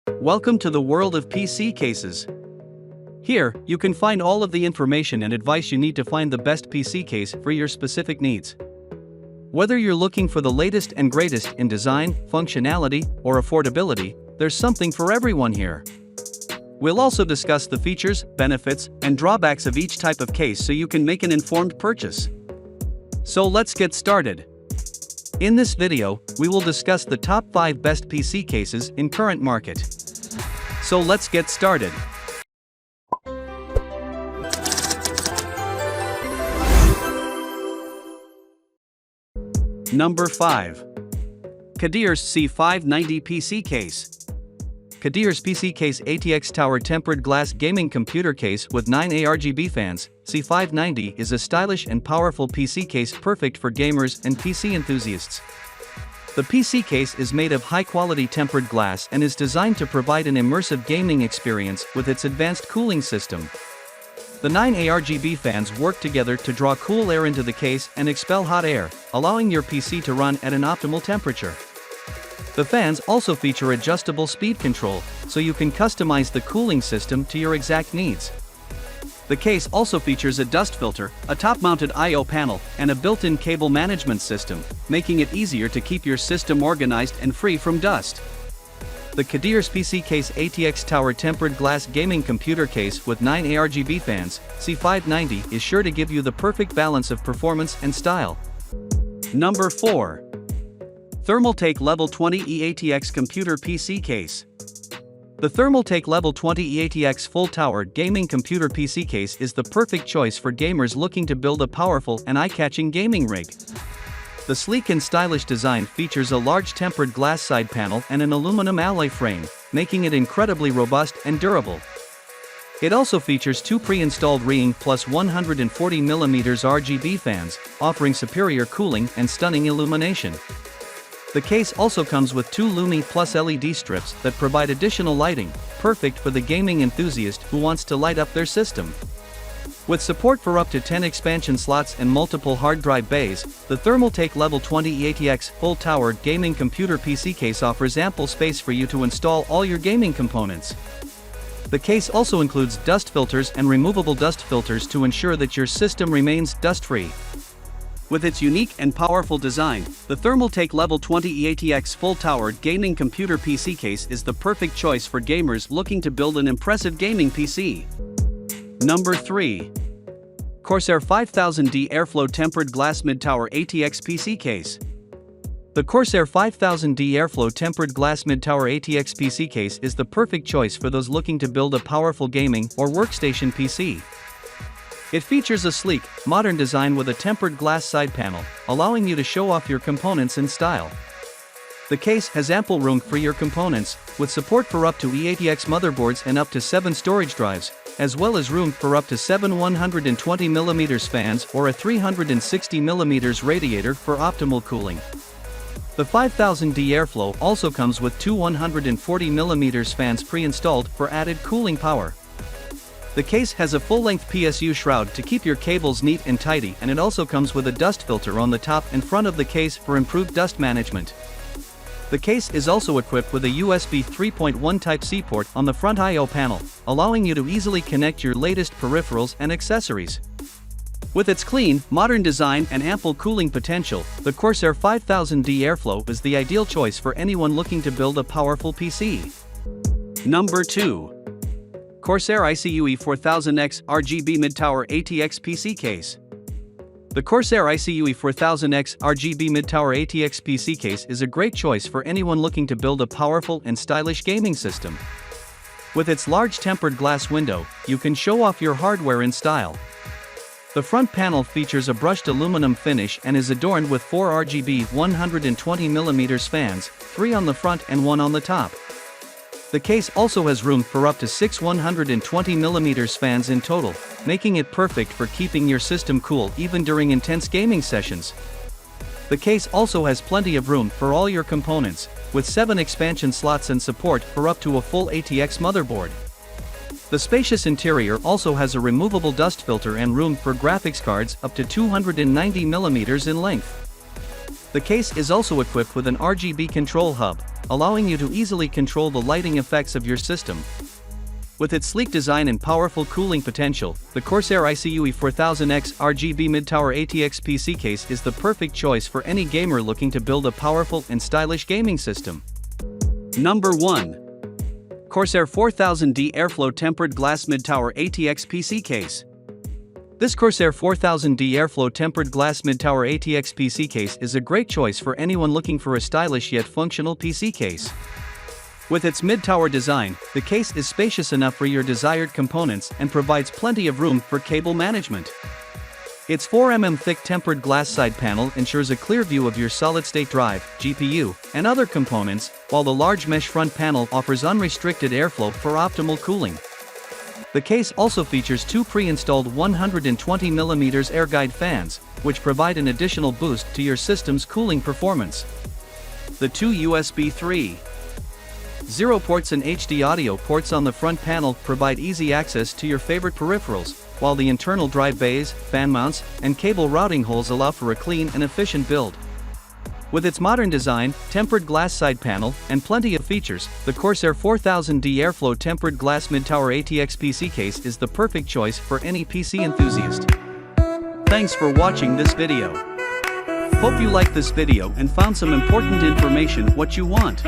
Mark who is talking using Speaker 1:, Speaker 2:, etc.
Speaker 1: Welcome to the world of PC cases. Here, you can find all of the information and advice you need to find the best PC case for your specific needs. Whether you're looking for the latest and greatest in design, functionality, or affordability, there's something for everyone here. We'll also discuss the features, benefits, and drawbacks of each type of case so you can make an informed purchase. So let's get started. In this video, we will discuss the top 5 best PC cases in current market. So let's get started. Number 5. KEDIERS C590 PC Case. KEDIERS PC Case E-ATX Tower Tempered Glass Gaming Computer Case with 9A RGB fans, C590 is a stylish and powerful PC case perfect for gamers and PC enthusiasts. The PC case is made of high-quality tempered glass and is designed to provide an immersive gaming experience with its advanced cooling system. The 9A RGB fans work together to draw cool air into the case and expel hot air, allowing your PC to run at an optimal temperature. The fans also feature adjustable speed control, so you can customize the cooling system to your exact needs. The case also features a dust filter, a top-mounted I/O panel, and a built-in cable management system, making it easier to keep your system organized and free from dust. The KEDIERS PC Case E-ATX Tower Tempered Glass Gaming Computer Case with 9A RGB fans, C590 is sure to give you the perfect balance of performance and style. Number 4. Thermaltake Level 20 E-ATX Computer PC Case. The Thermaltake Level 20 E-ATX Full Tower Gaming Computer PC Case is the perfect choice for gamers looking to build a powerful and eye-catching gaming rig. The sleek and stylish design features a large tempered glass side panel and an aluminum alloy frame, making it incredibly robust and durable. It also features 2 pre-installed Ring plus 140mm RGB fans, offering superior cooling and stunning illumination. The case also comes with 2 Lumi Plus LED strips that provide additional lighting, perfect for the gaming enthusiast who wants to light up their system. With support for up to 10 expansion slots and multiple hard drive bays, the Thermaltake Level 20 E-ATX Full Tower Gaming Computer PC Case offers ample space for you to install all your gaming components. The case also includes dust filters and removable dust filters to ensure that your system remains dust-free. With its unique and powerful design, the Thermaltake Level 20 E-ATX Full Tower Gaming Computer PC Case is the perfect choice for gamers looking to build an impressive gaming PC. Number 3. Corsair 5000D Airflow Tempered Glass Mid-Tower ATX PC Case. The Corsair 5000D Airflow Tempered Glass Mid-Tower ATX PC Case is the perfect choice for those looking to build a powerful gaming or workstation PC. It features a sleek, modern design with a tempered glass side panel, allowing you to show off your components in style. The case has ample room for your components, with support for up to E-ATX motherboards and up to 7 storage drives, as well as room for up to 7 120mm fans or a 360mm radiator for optimal cooling. The 5000D Airflow also comes with 2 140mm fans pre-installed for added cooling power. The case has a full-length PSU shroud to keep your cables neat and tidy, and it also comes with a dust filter on the top and front of the case for improved dust management. The case is also equipped with a USB 3.1 Type-C port on the front I/O panel, allowing you to easily connect your latest peripherals and accessories. With its clean, modern design and ample cooling potential, the Corsair 5000D Airflow is the ideal choice for anyone looking to build a powerful PC. Number 2. Corsair iCUE 4000X RGB Mid-Tower ATX PC Case. The Corsair iCUE 4000X RGB Mid-Tower ATX PC Case is a great choice for anyone looking to build a powerful and stylish gaming system. With its large tempered glass window, you can show off your hardware in style. The front panel features a brushed aluminum finish and is adorned with 4 RGB 120mm fans, 3 on the front and 1 on the top. The case also has room for up to 6 120mm fans in total, making it perfect for keeping your system cool even during intense gaming sessions. The case also has plenty of room for all your components, with 7 expansion slots and support for up to a full ATX motherboard. The spacious interior also has a removable dust filter and room for graphics cards up to 290mm in length. The case is also equipped with an RGB control hub, allowing you to easily control the lighting effects of your system. With its sleek design and powerful cooling potential, the Corsair iCUE 4000X RGB Mid-Tower ATX PC case is the perfect choice for any gamer looking to build a powerful and stylish gaming system. Number 1. Corsair 4000D Airflow Tempered Glass Mid-Tower ATX PC Case. This Corsair 4000D Airflow Tempered Glass Mid-Tower ATX PC case is a great choice for anyone looking for a stylish yet functional PC case. With its mid-tower design, the case is spacious enough for your desired components and provides plenty of room for cable management. Its 4mm thick tempered glass side panel ensures a clear view of your solid-state drive, GPU, and other components, while the large mesh front panel offers unrestricted airflow for optimal cooling. The case also features two pre-installed 120mm air guide fans, which provide an additional boost to your system's cooling performance. The two USB 3.0 ports and HD audio ports on the front panel provide easy access to your favorite peripherals, while the internal drive bays, fan mounts, and cable routing holes allow for a clean and efficient build. With its modern design, tempered glass side panel, and plenty of features, the Corsair 4000D Airflow Tempered Glass Mid-Tower ATX PC case is the perfect choice for any PC enthusiast. Thanks for watching this video. Hope you liked this video and found some important information what you want.